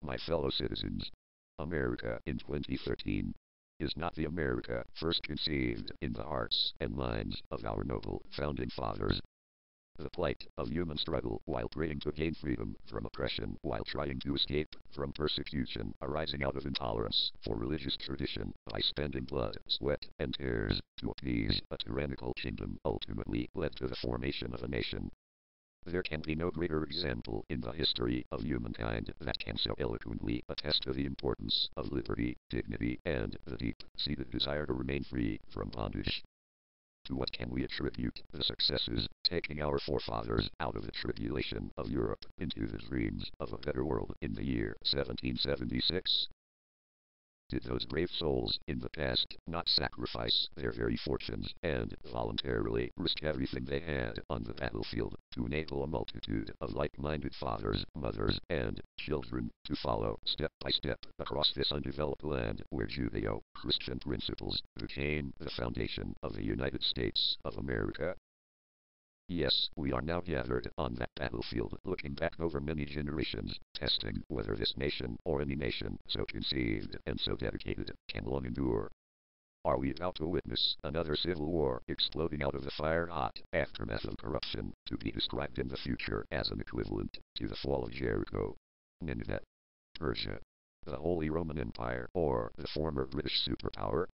My fellow citizens, America in 2013 is not the America first conceived in the hearts and minds of our noble founding fathers. The plight of human struggle while praying to gain freedom from oppression, while trying to escape from persecution arising out of intolerance for religious tradition, by spending blood, sweat, and tears to appease a tyrannical kingdom, ultimately led to the formation of a nation. There can be no greater example in the history of humankind that can so eloquently attest to the importance of liberty, dignity, and the deep-seated desire to remain free from bondage. To what can we attribute the successes taking our forefathers out of the tribulation of Europe into the dreams of a better world in the year 1776? Did those brave souls in the past not sacrifice their very fortunes and voluntarily risk everything they had on the battlefield to enable a multitude of like-minded fathers, mothers, and children to follow step by step across this undeveloped land where Judeo-Christian principles became the foundation of the United States of America? Yes, we are now gathered on that battlefield, looking back over many generations, testing whether this nation or any nation so conceived and so dedicated can long endure. Are we about to witness another civil war exploding out of the fire-hot aftermath of corruption, to be described in the future as an equivalent to the fall of Jericho, Nineveh, Persia, the Holy Roman Empire, or the former British superpower?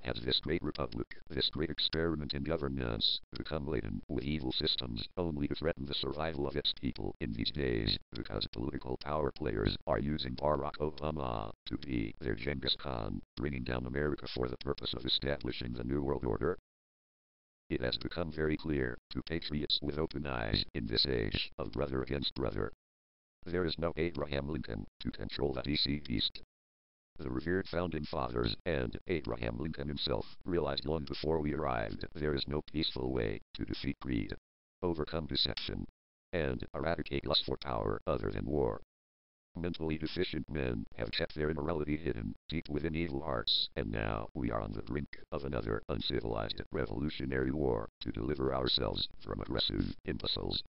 Has this great republic, this great experiment in governance, become laden with evil systems only to threaten the survival of its people in these days, because political power players are using Barack Obama to be their Genghis Khan, bringing down America for the purpose of establishing the New World Order? It has become very clear to patriots with open eyes in this age of brother against brother. There is no Abraham Lincoln to control the DC Beast. The revered founding fathers and Abraham Lincoln himself realized long before we arrived there is no peaceful way to defeat greed, overcome deception, and eradicate lust for power other than war. Mentally deficient men have kept their immorality hidden deep within evil hearts, and now we are on the brink of another uncivilized revolutionary war to deliver ourselves from aggressive imbeciles.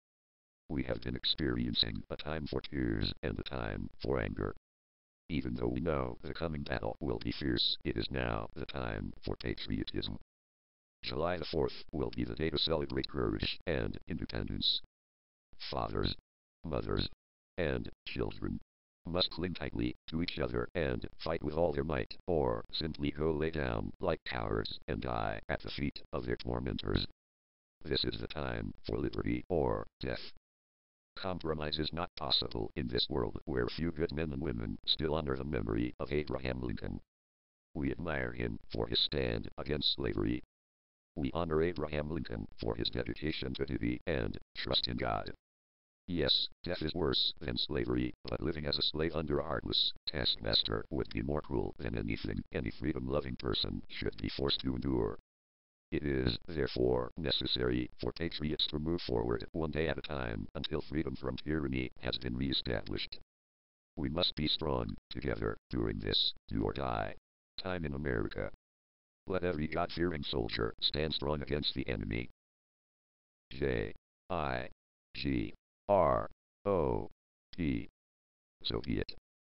We have been experiencing a time for tears and a time for anger. Even though we know the coming battle will be fierce, it is now the time for patriotism. July the 4th will be the day to celebrate courage and independence. Fathers, mothers, and children must cling tightly to each other and fight with all their might, or simply go lay down like cowards and die at the feet of their tormentors. This is the time for liberty or death. Compromise is not possible in this world where few good men and women still honor the memory of Abraham Lincoln. We admire him for his stand against slavery. We honor Abraham Lincoln for his dedication to duty and trust in God. Yes, death is worse than slavery, but living as a slave under a heartless taskmaster would be more cruel than anything any freedom-loving person should be forced to endure. It is, therefore, necessary for patriots to move forward one day at a time until freedom from tyranny has been re-established. We must be strong together during this do-or-die time in America. Let every God-fearing soldier stand strong against the enemy. J-I-G-R-O-P. So be it.